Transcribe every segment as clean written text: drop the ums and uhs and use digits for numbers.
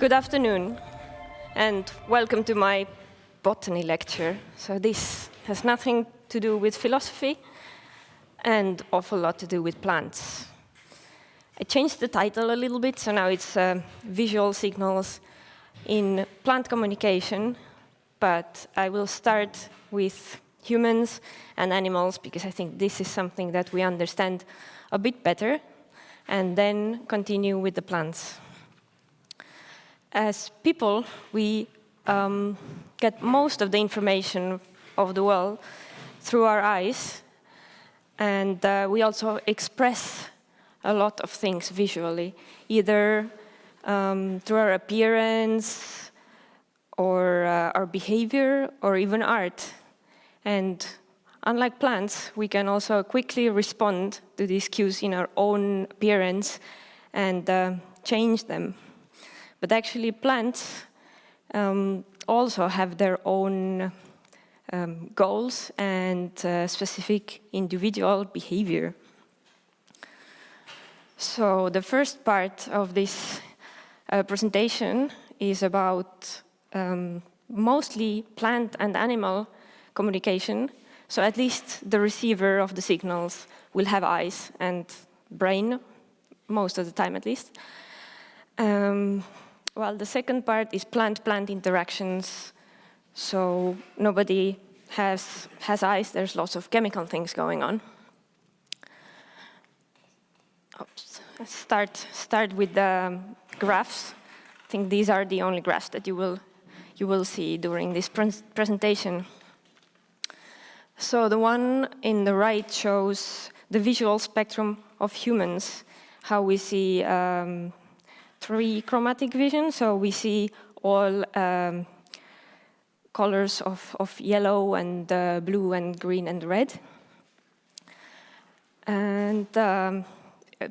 Good afternoon, and welcome to my botany lecture. So this has nothing to do with philosophy and awful lot to do with plants. I changed the title a little bit, so now it's visual signals in plant communication, but I will start with humans and animals because I think this is something that we understand a bit better, and then continue with the plants. As people, we get most of the information of the world through our eyes, and we also express a lot of things visually, either through our appearance, or our behavior, or even art. And unlike plants, we can also quickly respond to these cues in our own appearance and change them. But actually, plants also have their own goals and specific individual behavior. So the first part of this presentation is about mostly plant and animal communication. So at least the receiver of the signals will have eyes and brain, most of the time at least. Well, the second part is plant-plant interactions. So nobody has eyes, there's lots of chemical things going on. Oops. Let's start with the graphs. I think these are the only graphs that you will see during this presentation. So the one in the right shows the visual spectrum of humans, how we see three chromatic vision. So we see all colors of yellow and blue and green and red. And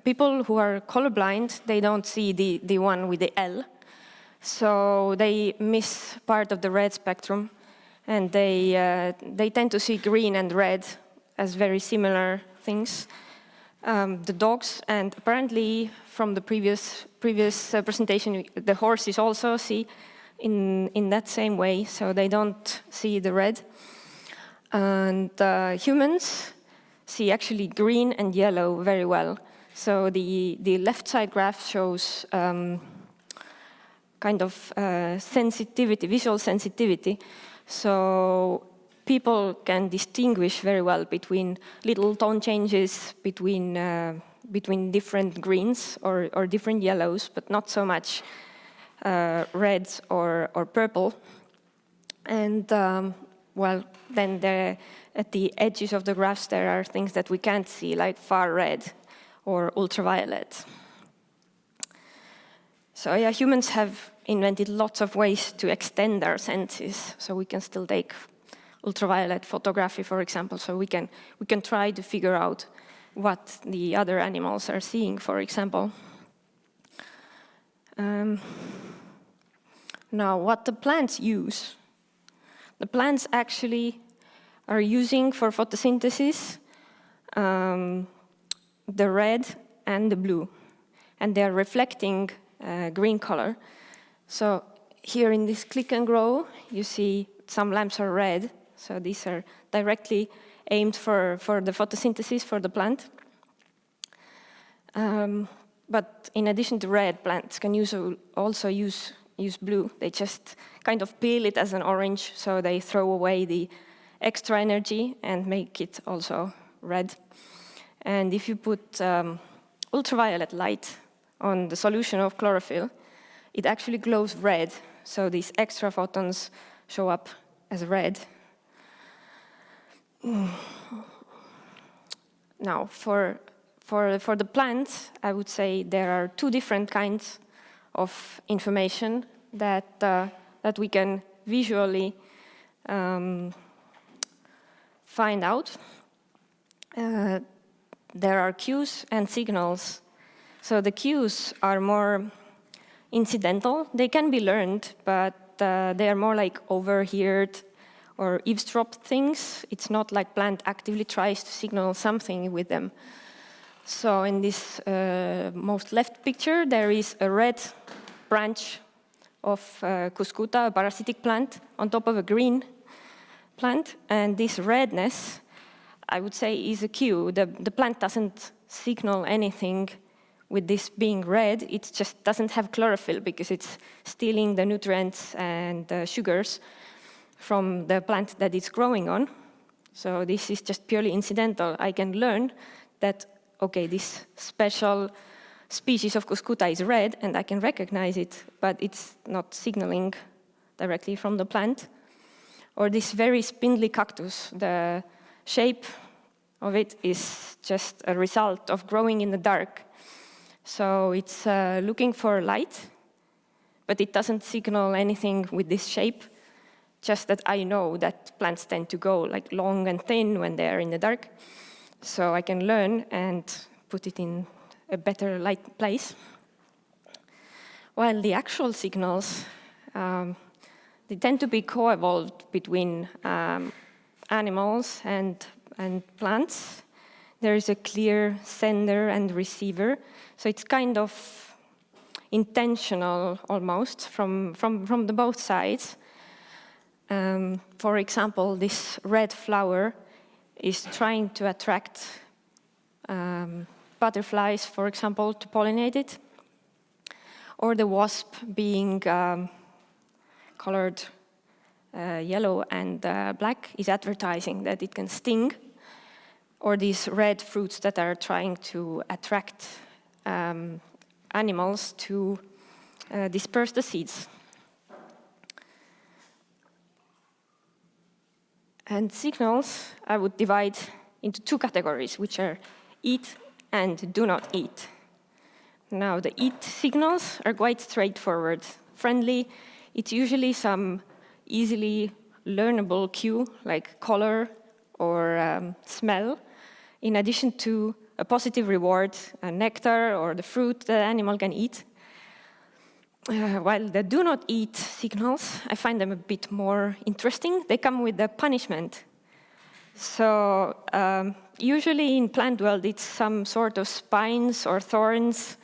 people who are colorblind, they don't see the one with the L. So they miss part of the red spectrum, and they tend to see green and red as very similar things. The dogs, and apparently from the previous presentation, the horses also see in that same way, so they don't see the red. And humans see actually green and yellow very well. So the left side graph shows kind of sensitivity, visual sensitivity. So people can distinguish very well between little tone changes between different greens or different yellows, but not so much reds or purple. And well, then at the edges of the graphs there are things that we can't see, like far red or ultraviolet. So yeah, humans have invented lots of ways to extend our senses, so we can still take ultraviolet photography, for example, so we can try to figure out what the other animals are seeing, for example. Now, what the plants use. The plants actually are using for photosynthesis the red and the blue, and they are reflecting green color. So here in this click and grow, you see some lamps are red, so these are directly aimed for the photosynthesis for the plant. But in addition to red, plants can also use blue. They just kind of peel it as an orange, so they throw away the extra energy and make it also red. And if you put ultraviolet light on the solution of chlorophyll, it actually glows red, so these extra photons show up as red. Now, for the plants, I would say there are two different kinds of information that we can visually find out. There are cues and signals. So the cues are more incidental. They can be learned, but they are more like overheard or eavesdrop things. It's not like plant actively tries to signal something with them. So in this most left picture, there is a red branch of Cuscuta, a parasitic plant, on top of a green plant. And this redness, I would say, is a cue. The plant doesn't signal anything with this being red. It just doesn't have chlorophyll because it's stealing the nutrients and the sugars from the plant that it's growing on. So this is just purely incidental. I can learn that, okay, this special species of Cuscuta is red, and I can recognize it, but it's not signaling directly from the plant. Or this very spindly cactus, the shape of it is just a result of growing in the dark. So it's looking for light, but it doesn't signal anything with this shape, just that I know that plants tend to go like long and thin when they're in the dark. So I can learn and put it in a better light place. While the actual signals, they tend to be co-evolved between animals and plants. There is a clear sender and receiver. So it's kind of intentional almost from the both sides. For example, this red flower is trying to attract butterflies, for example, to pollinate it. Or the wasp being colored yellow and black is advertising that it can sting. Or these red fruits that are trying to attract animals to disperse the seeds. And signals I would divide into two categories, which are eat and do not eat. Now, the eat signals are quite straightforward, friendly. It's usually some easily learnable cue, like color or smell, in addition to a positive reward, a nectar or the fruit the animal can eat. While the do not eat signals, I find them a bit more interesting. They come with a punishment. So usually in plant world, it's some sort of spines or thorns.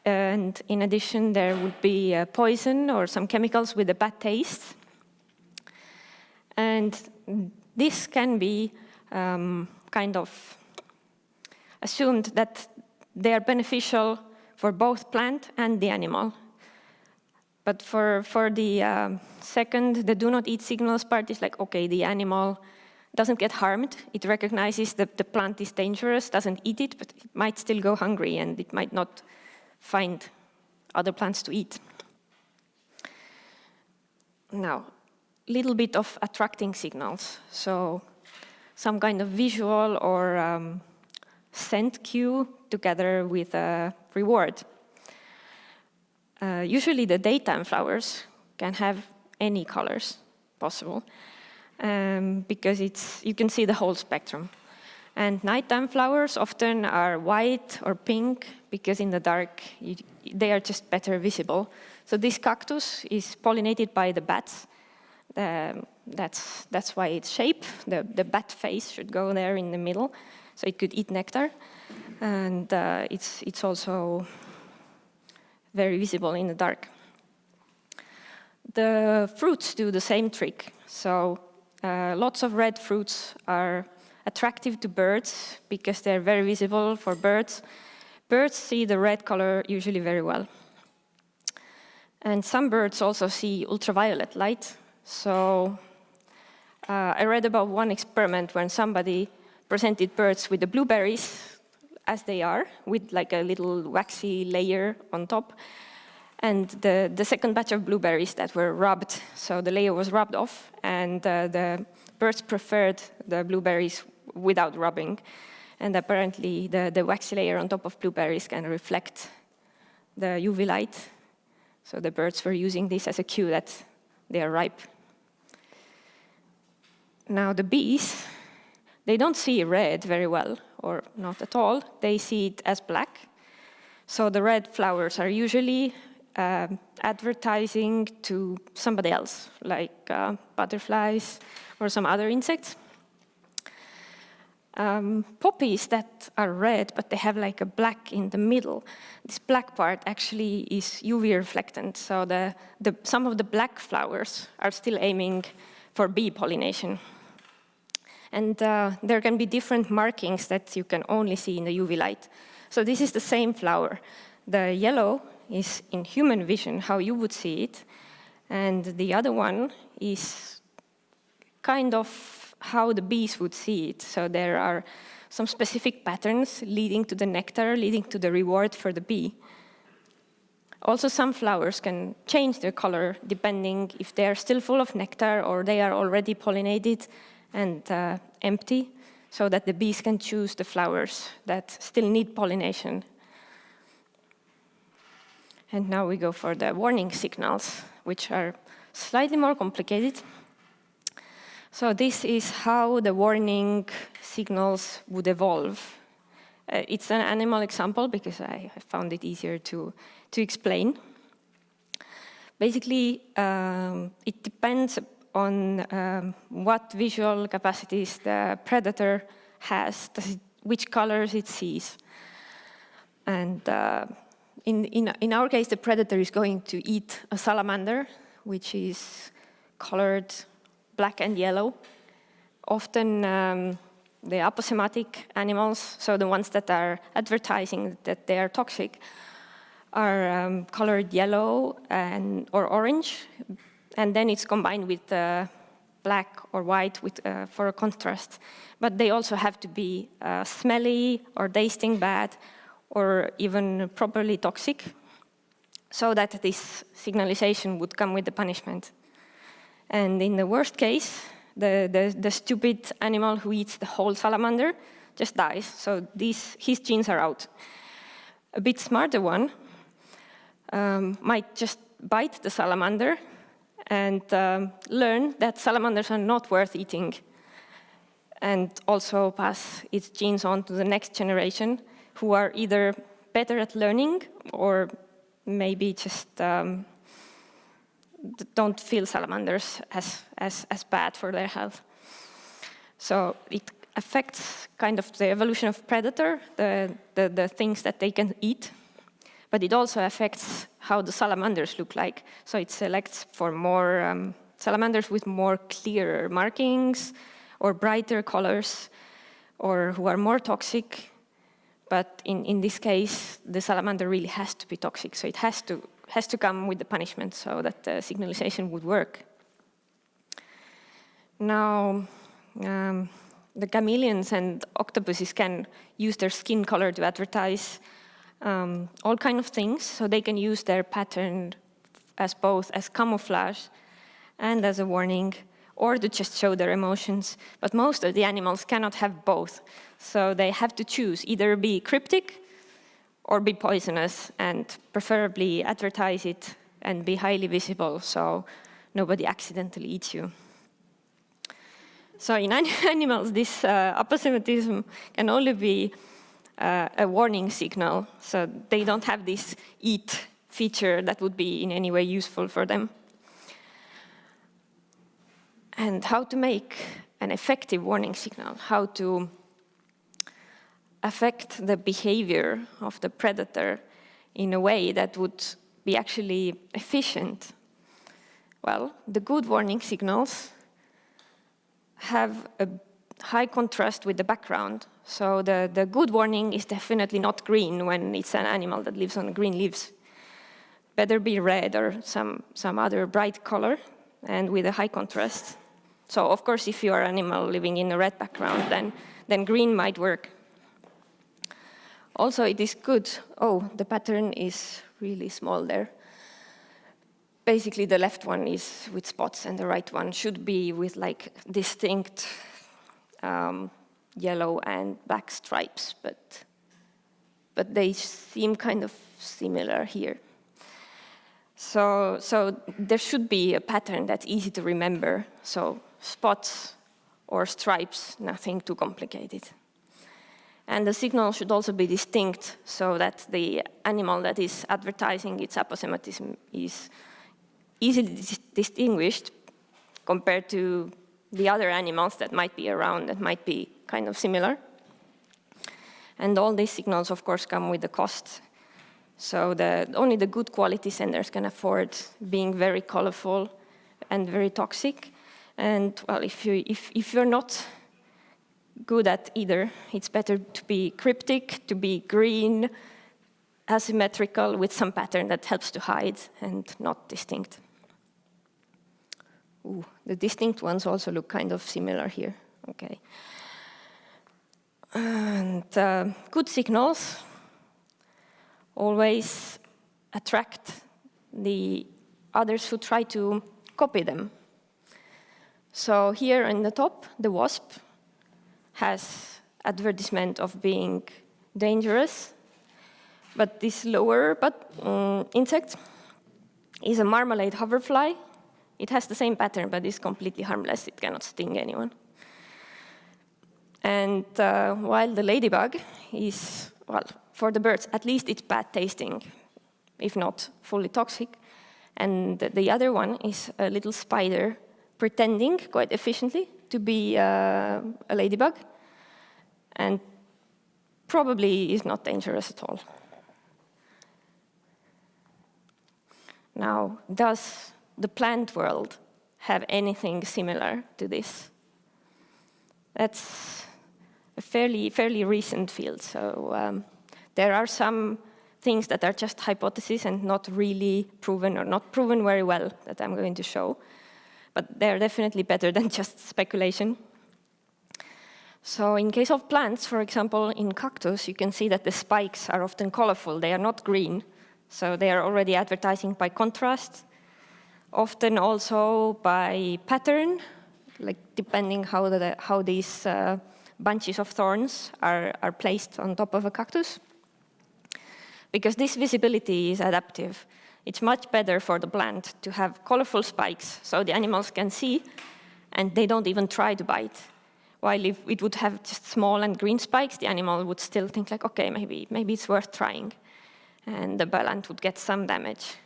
And in addition, there would be poison or some chemicals with a bad taste. And this can be kind of assumed that they are beneficial for both plant and the animal. But for the second, the do not eat signals part is like, okay, the animal doesn't get harmed. It recognizes that the plant is dangerous, doesn't eat it, but it might still go hungry and it might not find other plants to eat. Now, a little bit of attracting signals. So some kind of visual or scent cue together with a reward. Usually the daytime flowers can have any colors possible because you can see the whole spectrum. And nighttime flowers often are white or pink because in the dark they are just better visible. So this cactus is pollinated by the bats. That's why its shape, the bat face should go there in the middle, so it could eat nectar. And it's also very visible in the dark. The fruits do the same trick. So lots of red fruits are attractive to birds because they're very visible for birds. Birds see the red color usually very well. And some birds also see ultraviolet light. So I read about one experiment when somebody presented birds with the blueberries as they are, with like a little waxy layer on top. And the second batch of blueberries that were rubbed, so the layer was rubbed off, and the birds preferred the blueberries without rubbing. And apparently the waxy layer on top of blueberries can reflect the UV light. So the birds were using this as a cue that they are ripe. Now the bees, they don't see red very well, or not at all. They see it as black. So the red flowers are usually advertising to somebody else, like butterflies or some other insects. poppies that are red, but they have like a black in the middle. This black part actually is UV reflectant, so some of the black flowers are still aiming for bee pollination. And there can be different markings that you can only see in the UV light. So this is the same flower. The yellow is in human vision, how you would see it, and the other one is kind of how the bees would see it. So there are some specific patterns leading to the nectar, leading to the reward for the bee. Also, some flowers can change their color depending if they are still full of nectar or they are already pollinated and empty, so that the bees can choose the flowers that still need pollination. And now we go for the warning signals, which are slightly more complicated. So this is how the warning signals would evolve. It's an animal example because I found it easier to explain. Basically, it depends on what visual capacities the predator has, which colors it sees. And in our case, the predator is going to eat a salamander, which is colored black and yellow. Often the aposematic animals, so the ones that are advertising that they are toxic, are colored yellow or orange, and then it's combined with black or white for a contrast. But they also have to be smelly or tasting bad or even properly toxic, so that this signalization would come with the punishment. And in the worst case, the stupid animal who eats the whole salamander just dies, so his genes are out. A bit smarter one might just bite the salamander and learn that salamanders are not worth eating, and also pass its genes on to the next generation, who are either better at learning or maybe just don't feel salamanders as bad for their health. So it affects kind of the evolution of predator, the things that they can eat, but it also affects how the salamanders look like. So it selects for more salamanders with more clearer markings or brighter colors, or who are more toxic. But in this case, the salamander really has to be toxic, so it has to come with the punishment so that the signalization would work. Now, the chameleons and octopuses can use their skin color to advertise all kinds of things, so they can use their pattern as both as camouflage and as a warning, or to just show their emotions. But most of the animals cannot have both, so they have to choose, either be cryptic or be poisonous, and preferably advertise it and be highly visible so nobody accidentally eats you. So in animals, this aposematism can only be a warning signal, so they don't have this eat feature that would be in any way useful for them. And how to make an effective warning signal, how to affect the behavior of the predator in a way that would be actually efficient. Well, the good warning signals have a high contrast with the background. So the good warning is definitely not green when it's an animal that lives on green leaves. Better be red or some other bright color and with a high contrast. So of course, if you are an animal living in a red background, then green might work. Also, it is good. Oh, the pattern is really small there. Basically, the left one is with spots, and the right one should be with like distinct yellow and black stripes, but they seem kind of similar here. So there should be a pattern that's easy to remember. So spots or stripes, nothing too complicated. And the signal should also be distinct so that the animal that is advertising its aposematism is easily distinguished compared to the other animals that might be around that might be kind of similar. And all these signals, of course, come with a cost. So only the good quality senders can afford being very colorful and very toxic. And well, if you're not good at either, it's better to be cryptic, to be green, asymmetrical, with some pattern that helps to hide and not distinct. Ooh, the distinct ones also look kind of similar here. Okay. And good signals always attract the others who try to copy them. So here in the top, the wasp has advertisement of being dangerous, but this lower insect is a marmalade hoverfly. It has the same pattern, but is completely harmless. It cannot sting anyone. And while the ladybug is, well, for the birds, at least it's bad tasting, if not fully toxic. And the other one is a little spider pretending quite efficiently to be a ladybug, and probably is not dangerous at all. Now, does the plant world have anything similar to this? That's a fairly recent field. So there are some things that are just hypotheses and not really proven, or not proven very well, that I'm going to show. But they're definitely better than just speculation. So in case of plants, for example, in cactus, you can see that the spikes are often colorful. They are not green. So they are already advertising by contrast, often also by pattern, like depending how these bunches of thorns are placed on top of a cactus. Because this visibility is adaptive. It's much better for the plant to have colorful spikes so the animals can see and they don't even try to bite. While if it would have just small and green spikes, the animal would still think like, okay, maybe it's worth trying. And the plant would get some damage.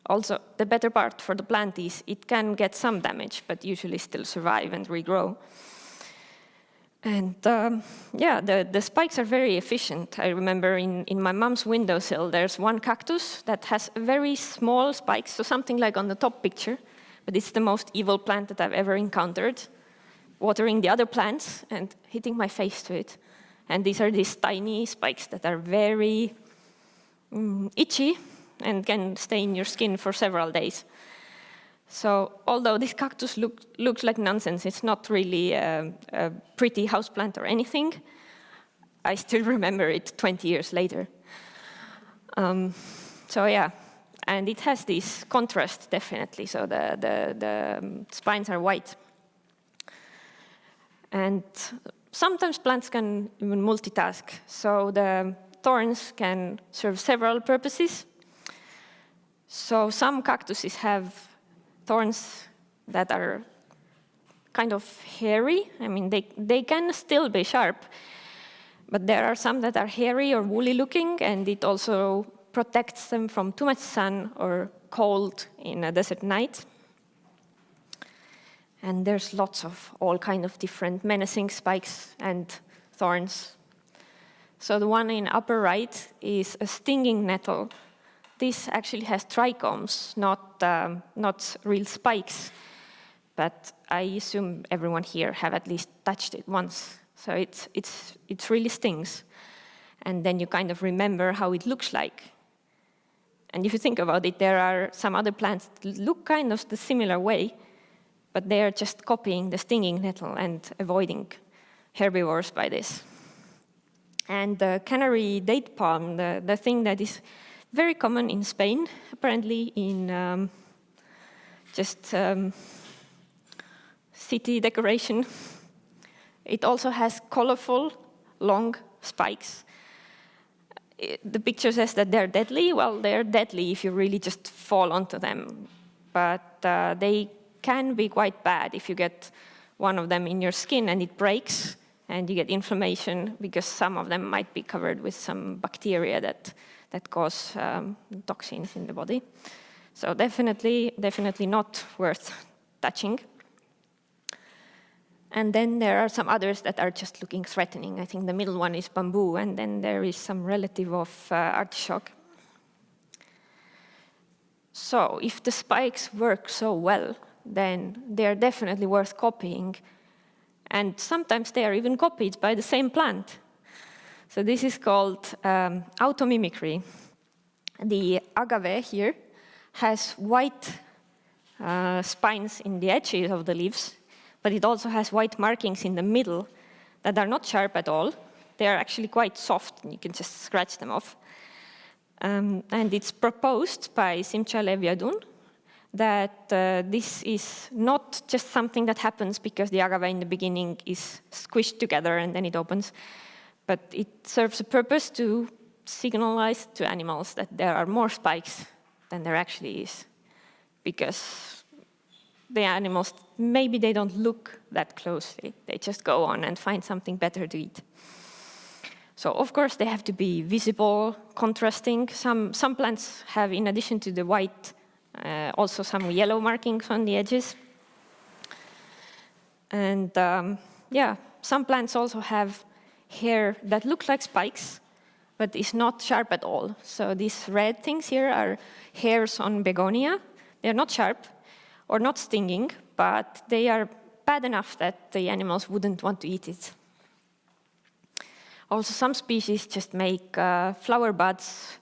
Also, the better part for the plant is it can get some damage, but usually still survive and regrow. And yeah, the spikes are very efficient. I remember in my mom's windowsill, there's one cactus that has very small spikes, so something like on the top picture, but it's the most evil plant that I've ever encountered, watering the other plants and hitting my face to it. And these are these tiny spikes that are very itchy and can stay in your skin for several days. So although this cactus looks like nonsense, it's not really a pretty houseplant or anything, I still remember it 20 years later. So yeah, and it has this contrast, definitely. So the spines are white. And sometimes plants can even multitask. So the thorns can serve several purposes. So some cactuses have thorns that are kind of hairy. I mean, they can still be sharp, but there are some that are hairy or woolly looking, and it also protects them from too much sun or cold in a desert night. And there's lots of all kind of different menacing spikes and thorns. So the one in upper right is a stinging nettle. This actually has trichomes, not real spikes, but I assume everyone here have at least touched it once. So it really stings. And then you kind of remember how it looks like. And if you think about it, there are some other plants that look kind of the similar way, but they are just copying the stinging nettle and avoiding herbivores by this. And the canary date palm, the thing that is very common in Spain, apparently in city decoration. It also has colorful, long spikes. The picture says that they're deadly. Well, they're deadly if you really just fall onto them. But they can be quite bad if you get one of them in your skin and it breaks and you get inflammation, because some of them might be covered with some bacteria that cause toxins in the body. So definitely not worth touching. And then there are some others that are just looking threatening. I think the middle one is bamboo, and then there is some relative of artichoke. So if the spikes work so well, then they are definitely worth copying. And sometimes they are even copied by the same plant. So this is called automimicry. The agave here has white spines in the edges of the leaves, but it also has white markings in the middle that are not sharp at all. They are actually quite soft, and you can just scratch them off. And it's proposed by Simcha Leviadun that this is not just something that happens because the agave in the beginning is squished together and then it opens, but it serves a purpose to signalize to animals that there are more spikes than there actually is, because the animals, maybe they don't look that closely. They just go on and find something better to eat. So of course they have to be visible, contrasting. Some plants have, in addition to the white, also some yellow markings on the edges. And yeah, some plants also have hair that looks like spikes, but is not sharp at all. So these red things here are hairs on begonia. They're not sharp or not stinging, but they are bad enough that the animals wouldn't want to eat it. Also, some species just make flower buds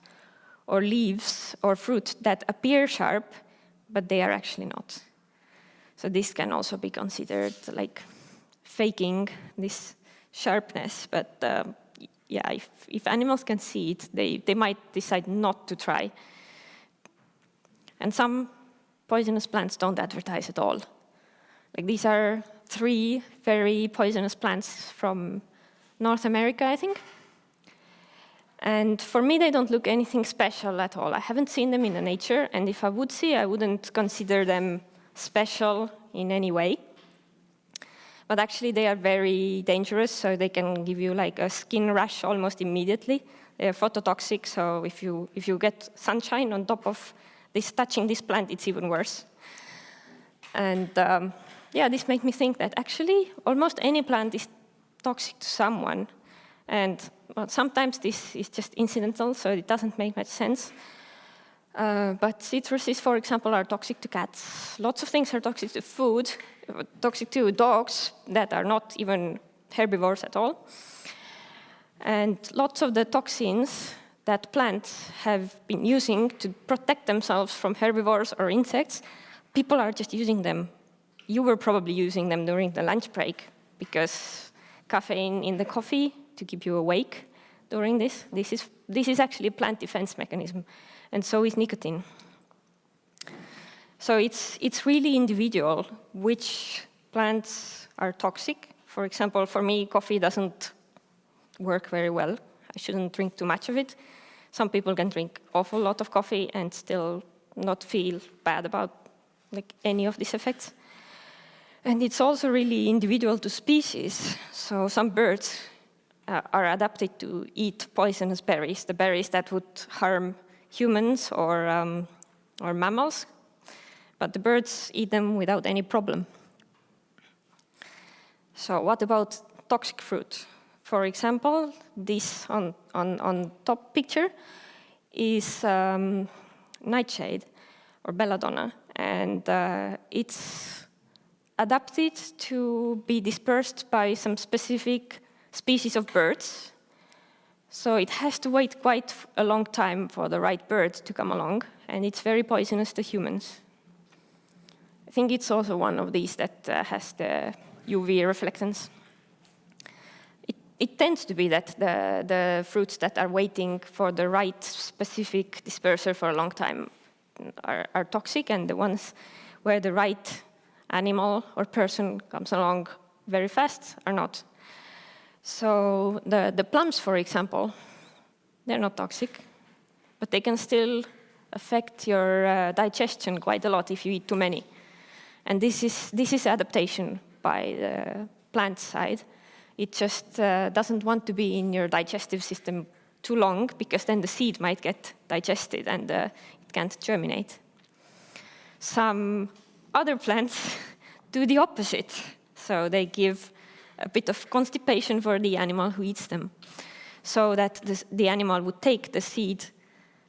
or leaves or fruit that appear sharp, but they are actually not. So this can also be considered like faking this sharpness, but yeah, if animals can see it, they might decide not to try. And some poisonous plants don't advertise at all. Like these are 3 very poisonous plants from North America, I think. And for me, they don't look anything special at all. I haven't seen them in the nature, and if I would see, I wouldn't consider them special in any way. But actually, they are very dangerous, so they can give you like a skin rash almost immediately. They are phototoxic, so if you get sunshine on top of this, touching this plant, it's even worse. And yeah, this made me think that actually almost any plant is toxic to someone. And well, sometimes this is just incidental, so it doesn't make much sense. But citruses, for example, are toxic to cats. Lots of things are toxic to food, toxic to dogs that are not even herbivores at all. And lots of the toxins that plants have been using to protect themselves from herbivores or insects, people are just using them. You were probably using them during the lunch break because caffeine in the coffee to keep you awake during this. This is actually a plant defense mechanism, and so is nicotine. So it's really individual which plants are toxic. For example, for me, coffee doesn't work very well. I shouldn't drink too much of it. Some people can drink awful lot of coffee and still not feel bad about like any of these effects. And it's also really individual to species. So some birds are adapted to eat poisonous berries, the berries that would harm humans or mammals, but the birds eat them without any problem. So what about toxic fruit? For example, this on top picture is nightshade or belladonna, and it's adapted to be dispersed by some specific species of birds. So it has to wait quite a long time for the right bird to come along, and it's very poisonous to humans. I think it's also one of these that has the UV reflectance. It tends to be that the fruits that are waiting for the right specific disperser for a long time are toxic, and the ones where the right animal or person comes along very fast are not. So the plums, for example, they're not toxic, but they can still affect your digestion quite a lot if you eat too many. And this is adaptation by the plant side. It just doesn't want to be in your digestive system too long, because then the seed might get digested and it can't germinate. Some other plants do the opposite. So they give a bit of constipation for the animal who eats them, so that the animal would take the seed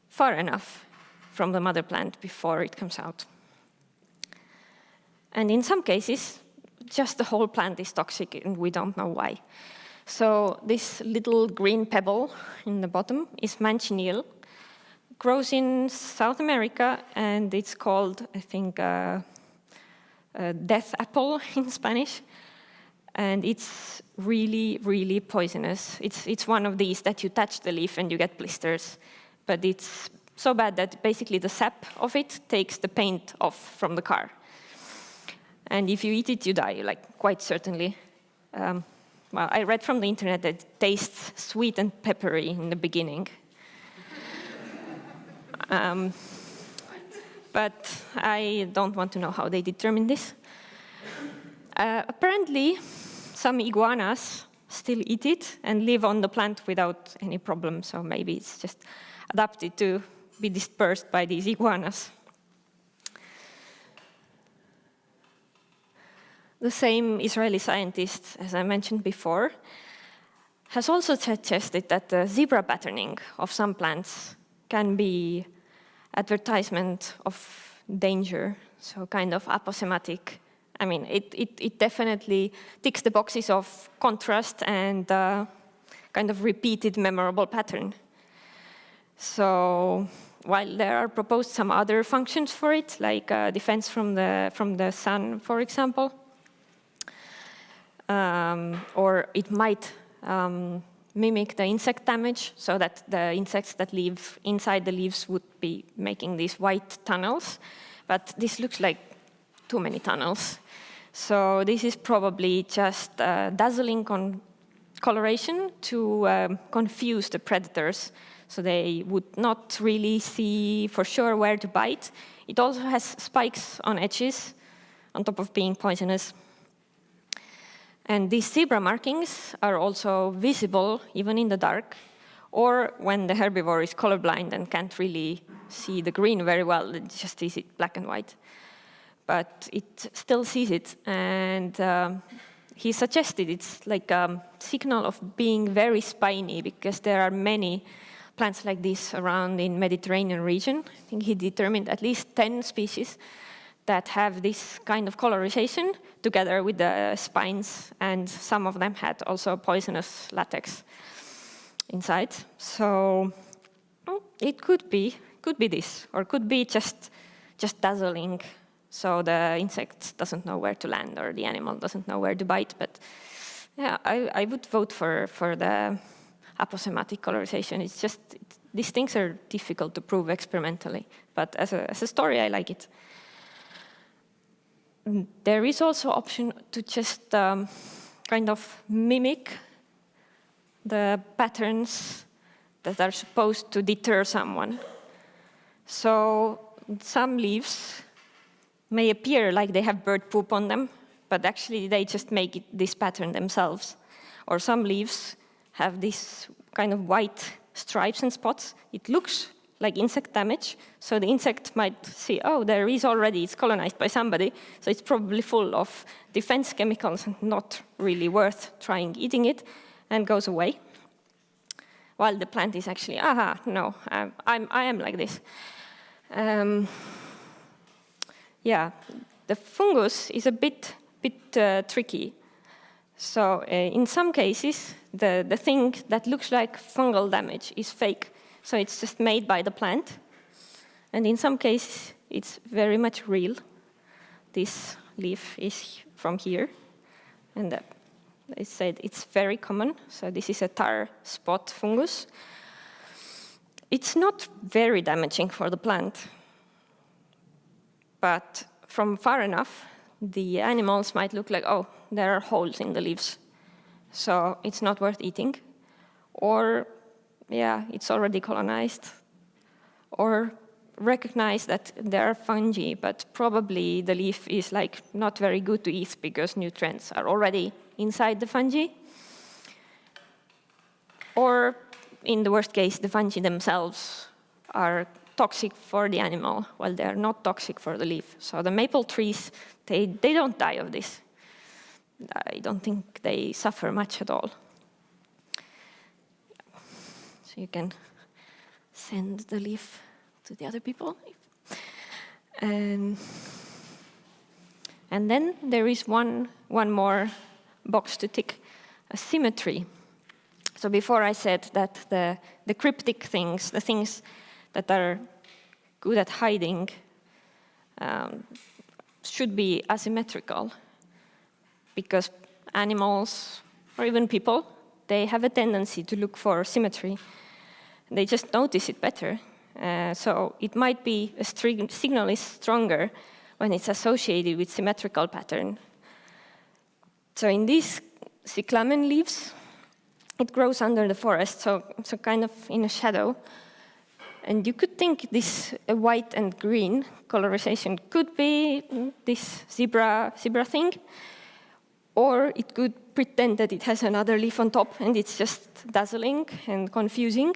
far enough from the mother plant before it comes out. And in some cases, just the whole plant is toxic, and we don't know why. So this little green pebble in the bottom is manchineel. It grows in South America, and it's called, I think, death apple in Spanish. And it's really, really poisonous. It's one of these that you touch the leaf and you get blisters. But it's so bad that basically the sap of it takes the paint off from the car. And if you eat it, you die, like quite certainly. Well, I read from the internet that it tastes sweet and peppery in the beginning. But I don't want to know how they determine this. Apparently, some iguanas still eat it and live on the plant without any problem, so maybe it's just adapted to be dispersed by these iguanas. The same Israeli scientist, as I mentioned before, has also suggested that the zebra patterning of some plants can be advertisement of danger, so kind of aposematic. I mean, it definitely ticks the boxes of contrast and kind of repeated memorable pattern. So while there are proposed some other functions for it, like defense from the sun, for example, or it might mimic the insect damage, so that the insects that live inside the leaves would be making these white tunnels. But this looks like too many tunnels. So this is probably just dazzling coloration to confuse the predators, so they would not really see for sure where to bite. It also has spikes on edges, on top of being poisonous. And these zebra markings are also visible even in the dark, or when the herbivore is colorblind and can't really see the green very well, it just sees it black and white. But it still sees it, and he suggested it's like a signal of being very spiny, because there are many plants like this around in Mediterranean region. I think he determined at least 10 species that have this kind of colorization together with the spines, and some of them had also poisonous latex inside. So it could be this, or could be just dazzling, so the insect doesn't know where to land, or the animal doesn't know where to bite. But yeah, I would vote for the aposematic colorization. It's just, these things are difficult to prove experimentally, but as a story, I like it. There is also option to just kind of mimic the patterns that are supposed to deter someone. So some leaves may appear like they have bird poop on them, but actually they just make this pattern themselves. Or some leaves have this kind of white stripes and spots. It looks like insect damage, so the insect might see, oh, there is already, it's colonized by somebody, so it's probably full of defense chemicals and not really worth trying eating it, and goes away. While the plant is actually, aha, no, I am like this. Yeah, the fungus is a bit tricky. So in some cases, the thing that looks like fungal damage is fake. So it's just made by the plant. And in some cases, it's very much real. This leaf is from here. And I said it's very common. So this is a tar spot fungus. It's not very damaging for the plant. But from far enough, the animals might look like, oh, there are holes in the leaves. So it's not worth eating. Or yeah, it's already colonized, or recognize that there are fungi, but probably the leaf is like not very good to eat because nutrients are already inside the fungi. Or in the worst case, the fungi themselves are toxic for the animal, while they are not toxic for the leaf. So the maple trees, they don't die of this. I don't think they suffer much at all. So you can send the leaf to the other people. And then there is one more box to tick, a symmetry. So before I said that the cryptic things, the things that are good at hiding, should be asymmetrical, because animals, or even people, they have a tendency to look for symmetry. They just notice it better. So it might be a signal is stronger when it's associated with symmetrical pattern. So in these Cyclamen leaves, it grows under the forest, so kind of in a shadow. And you could think this white and green colorization could be this zebra thing, or it could pretend that it has another leaf on top and it's just dazzling and confusing.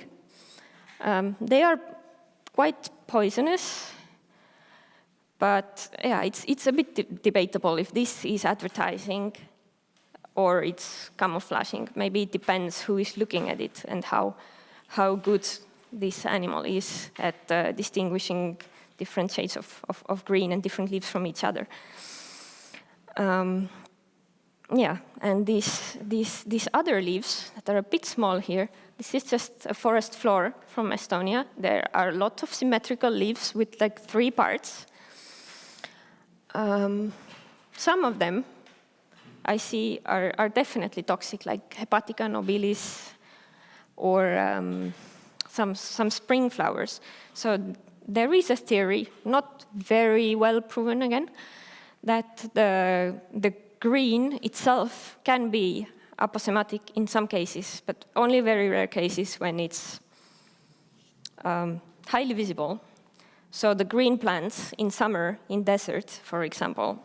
They are quite poisonous, but yeah, it's a bit debatable if this is advertising or it's camouflaging. Maybe it depends who is looking at it and how good this animal is at distinguishing different shades of green and different leaves from each other. Yeah, and these other leaves that are a bit small here, this is just a forest floor from Estonia. There are a lot of symmetrical leaves with like 3 parts. Some of them I see are definitely toxic, like Hepatica nobilis or some spring flowers. So there is a theory, not very well proven again, that the green itself can be aposematic in some cases, but only very rare cases when it's highly visible. So the green plants in summer, in desert, for example,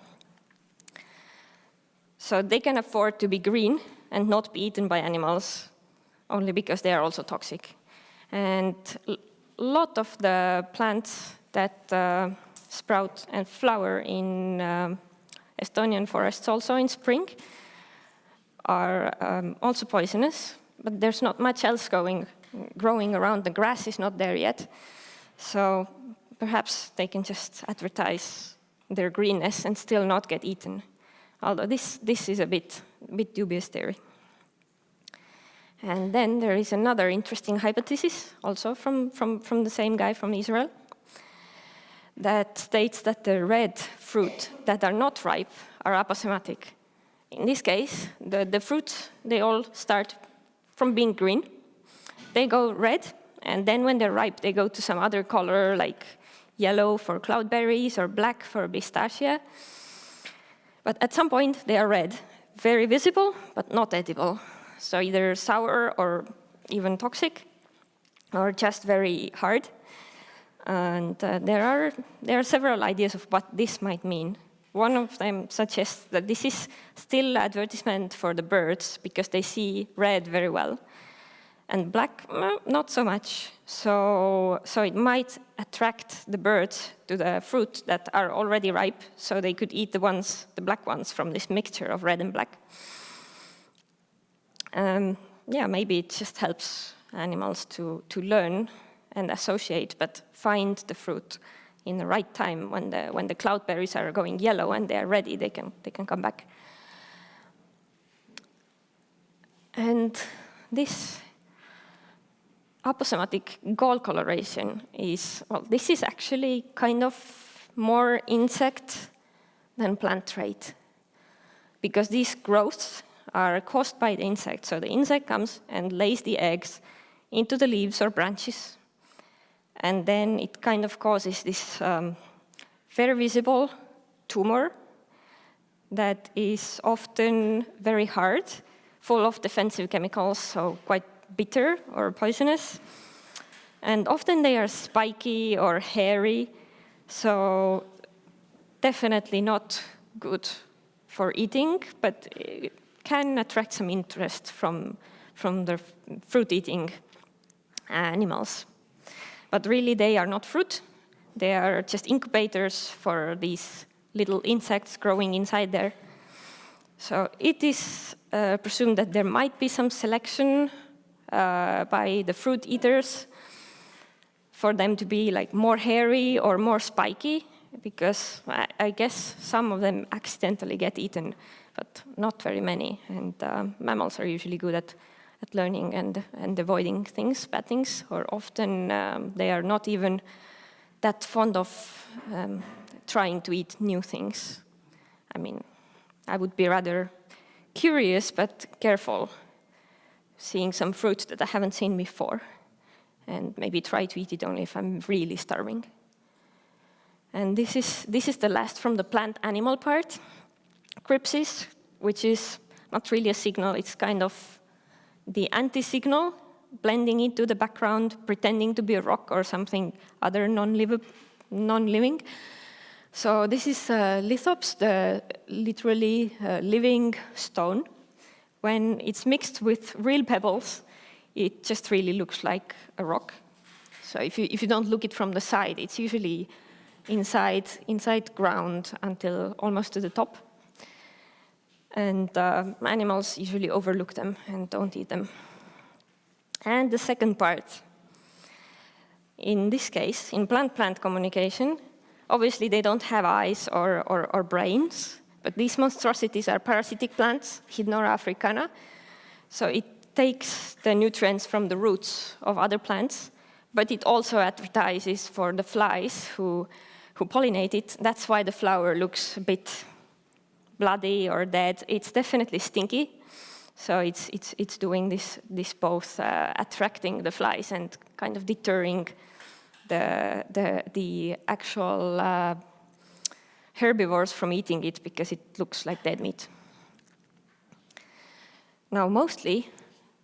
so they can afford to be green and not be eaten by animals, only because they are also toxic. And a lot of the plants that sprout and flower in Estonian forests also in spring are also poisonous, but there's not much else growing around. The grass is not there yet. So perhaps they can just advertise their greenness and still not get eaten. Although this is a bit dubious theory. And then there is another interesting hypothesis, also from the same guy from Israel, that states that the red fruit that are not ripe are aposematic. In this case, the fruits, they all start from being green. They go red, and then when they're ripe, they go to some other color, like yellow for cloudberries or black for pistachia. But at some point, they are red, very visible, but not edible. So either sour or even toxic, or just very hard. And there are several ideas of what this might mean. One of them suggests that this is still advertisement for the birds because they see red very well. And black, not so much. So it might attract the birds to the fruit that are already ripe, so they could eat the black ones from this mixture of red and black. Yeah, maybe it just helps animals to learn and associate, but find the fruit in the right time when the cloudberries are going yellow and they are ready, they can come back. And this aposematic gall coloration this is actually kind of more insect than plant trait, because these growths are caused by the insect. So the insect comes and lays the eggs into the leaves or branches, and then it kind of causes this very visible tumor that is often very hard, full of defensive chemicals, so quite bitter or poisonous. And often they are spiky or hairy, so definitely not good for eating, but it can attract some interest from the fruit-eating animals. But really, they are not fruit. They are just incubators for these little insects growing inside there. So it is presumed that there might be some selection by the fruit eaters for them to be like more hairy or more spiky, because I guess some of them accidentally get eaten, but not very many. And mammals are usually good at learning and avoiding things, bad things, or often they are not even that fond of trying to eat new things. I mean, I would be rather curious but careful, seeing some fruit that I haven't seen before, and maybe try to eat it only if I'm really starving. And this is the last from the plant-animal part, crypsis, which is not really a signal, it's kind of the anti-signal, blending into the background, pretending to be a rock or something other non-living. So this is Lithops, the literally living stone. When it's mixed with real pebbles, it just really looks like a rock. So if you don't look it from the side, it's usually inside ground until almost to the top. And animals usually overlook them and don't eat them. And the second part, in this case, in plant-plant communication, obviously they don't have eyes or brains, but these monstrosities are parasitic plants, Hydnora africana. So it takes the nutrients from the roots of other plants, but it also advertises for the flies who pollinate it. That's why the flower looks a bit bloody or dead. It's definitely stinky. So it's doing this both attracting the flies and kind of deterring the actual herbivores from eating it, because it looks like dead meat. Now, mostly,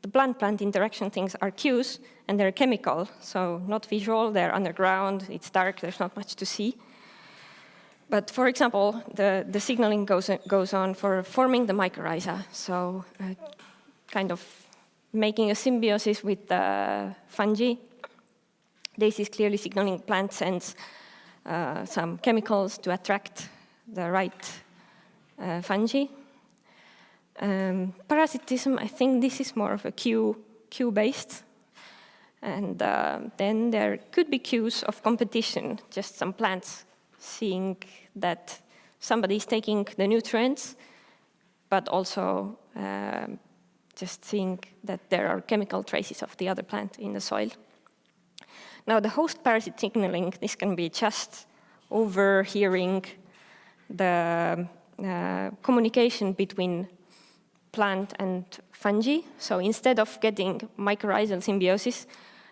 the plant-plant interaction things are cues, and they're chemical, so not visual, they're underground, it's dark, there's not much to see. But for example, the signaling goes on for forming the mycorrhiza, so kind of making a symbiosis with the fungi. This is clearly signaling plant sends some chemicals to attract the right fungi. Parasitism, I think this is more of a cue-based. And then there could be cues of competition, just some plants seeing that somebody is taking the nutrients, but also just seeing that there are chemical traces of the other plant in the soil. Now, the host-parasite signaling, this can be just overhearing the communication between plant and fungi. So instead of getting mycorrhizal symbiosis,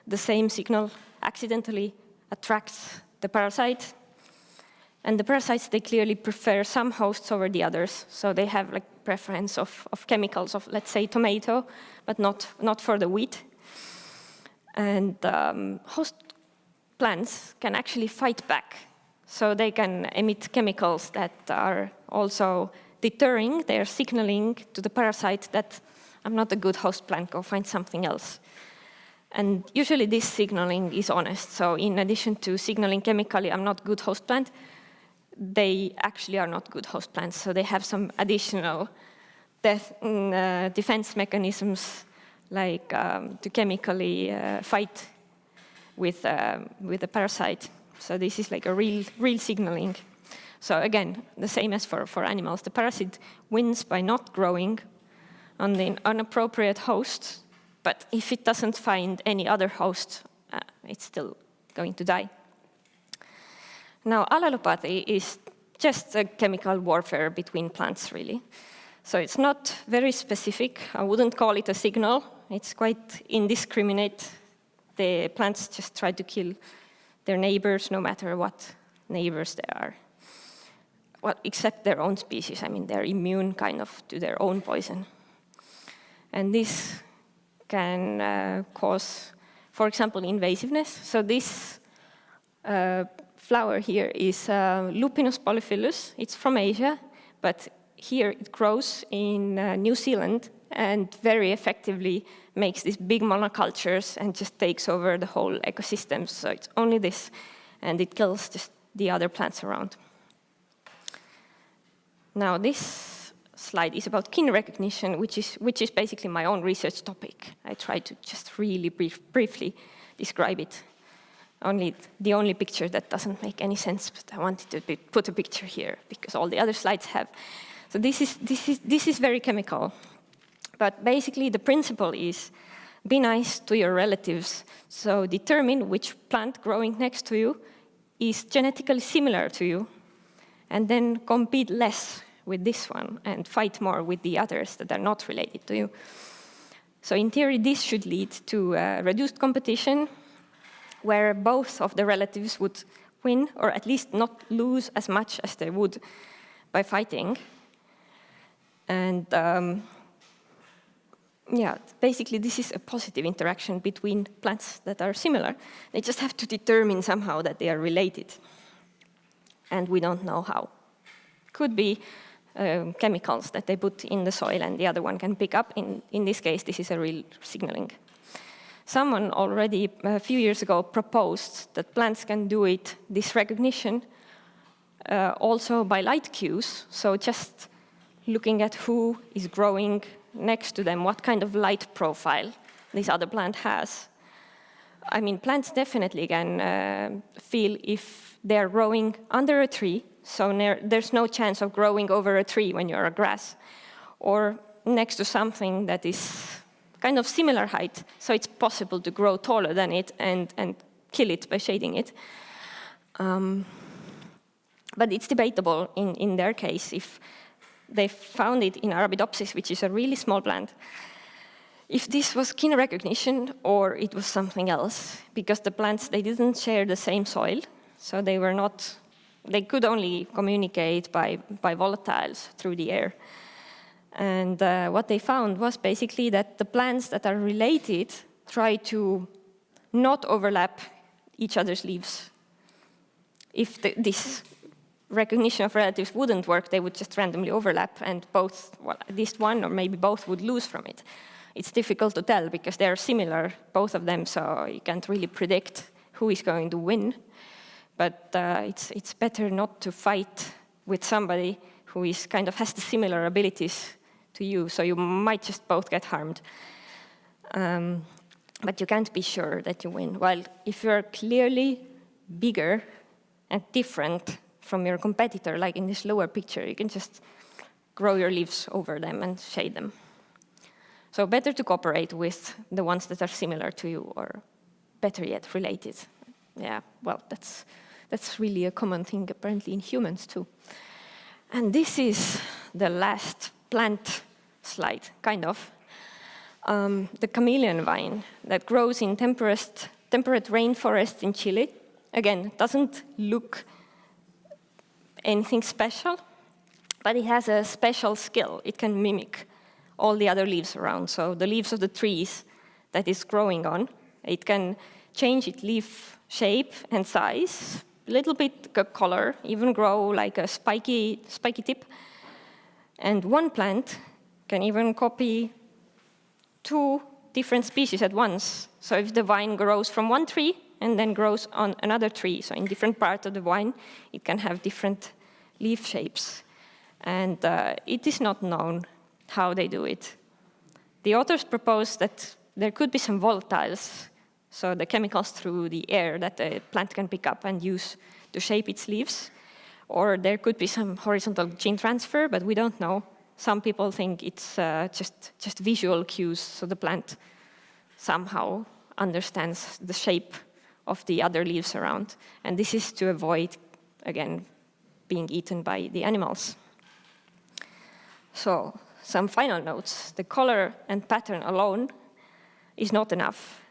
the same signal accidentally attracts the parasite. And the parasites, they clearly prefer some hosts over the others. So they have like preference of chemicals of, let's say, tomato, but not for the wheat. And host plants can actually fight back. So they can emit chemicals that are also deterring. They are signaling to the parasite that I'm not a good host plant, go find something else. And usually this signaling is honest. So in addition to signaling chemically, I'm not good host plant, they actually are not good host plants. So they have some additional defense mechanisms, like to chemically fight with the parasite. So this is like a real signaling. So again, the same as for animals. The parasite wins by not growing on the inappropriate host, but if it doesn't find any other host, it's still going to die. Now, Alalopate is just a chemical warfare between plants, really. So it's not very specific. I wouldn't call it a signal. It's quite indiscriminate. The plants just try to kill their neighbors, no matter what neighbors they are. Well, except their own species. I mean, they're immune kind of to their own poison. And this can cause, for example, invasiveness. So this flower here is Lepinus Polyphilus. It's from Asia, but here it grows in New Zealand and very effectively makes these big monocultures and just takes over the whole ecosystem. So it's only this, and it kills just the other plants around. Now, this slide is about kin recognition, which is basically my own research topic. I try to just really briefly describe it. The only picture that doesn't make any sense, but I wanted to put a picture here because all the other slides have. So this is very chemical. But basically the principle is be nice to your relatives. So determine which plant growing next to you is genetically similar to you, and then compete less with this one and fight more with the others that are not related to you. So in theory, this should lead to reduced competition, where both of the relatives would win, or at least not lose as much as they would by fighting. And yeah, basically this is a positive interaction between plants that are similar. They just have to determine somehow that they are related. And we don't know how. Could be chemicals that they put in the soil and the other one can pick up. In this case, this is a real signaling. Someone already a few years ago proposed that plants can do this recognition, also by light cues. So just looking at who is growing next to them, what kind of light profile this other plant has. I mean, plants definitely can feel if they're growing under a tree, so there's no chance of growing over a tree when you're a grass, or next to something that is kind of similar height, so it's possible to grow taller than it and kill it by shading it. But it's debatable in their case if they found it in Arabidopsis, which is a really small plant, if this was kin recognition or it was something else, because the plants, they didn't share the same soil, so they could only communicate by volatiles through the air. And what they found was basically that the plants that are related try to not overlap each other's leaves. If this recognition of relatives wouldn't work, they would just randomly overlap, and both, well, at least one or maybe both would lose from it. It's difficult to tell because they're similar, both of them, so you can't really predict who is going to win. But it's better not to fight with somebody who is kind of has the similar abilities to you, so you might just both get harmed. But you can't be sure that you win. While if you're clearly bigger and different from your competitor, like in this lower picture, you can just grow your leaves over them and shade them. So better to cooperate with the ones that are similar to you, or better yet, related. Yeah, well, that's really a common thing apparently in humans too. And this is the last plant slide, kind of. The chameleon vine that grows in temperate rainforests in Chile. Again, doesn't look anything special, but it has a special skill. It can mimic all the other leaves around. So the leaves of the trees that it's growing on, it can change its leaf shape and size, a little bit color, even grow like a spiky tip. And one plant can even copy 2 different species at once. So if the vine grows from one tree and then grows on another tree, so in different parts of the vine, it can have different leaf shapes. And it is not known how they do it. The authors propose that there could be some volatiles, so the chemicals through the air that the plant can pick up and use to shape its leaves. Or there could be some horizontal gene transfer, but we don't know. Some people think it's just visual cues, so the plant somehow understands the shape of the other leaves around. And this is to avoid, again, being eaten by the animals. So, some final notes. The color and pattern alone is not enough.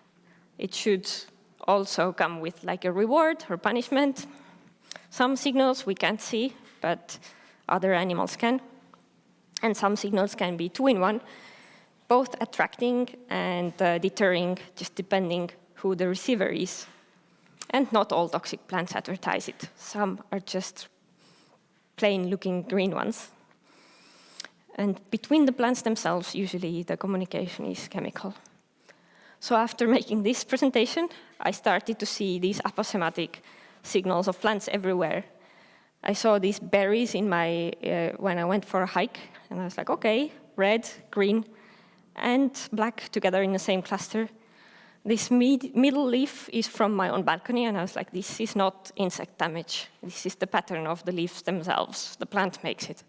It should also come with like a reward or punishment. Some signals we can't see, but other animals can. And some signals can be 2-in-1, both attracting and deterring, just depending who the receiver is. And not all toxic plants advertise it. Some are just plain-looking green ones. And between the plants themselves, usually the communication is chemical. So after making this presentation, I started to see these aposematic signals of plants everywhere. I saw these berries in my, when I went for a hike, and I was like, okay, red, green, and black together in the same cluster. This middle leaf is from my own balcony, and I was like, this is not insect damage. This is the pattern of the leaves themselves. The plant makes it.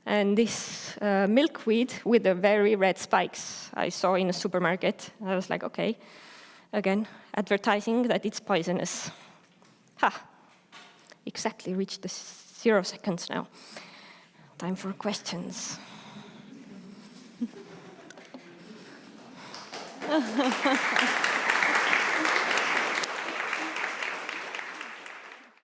And this milkweed with the very red spikes I saw in a supermarket. I was like, okay, again, advertising that it's poisonous. Ha, exactly reached the 0 seconds now. Time for questions.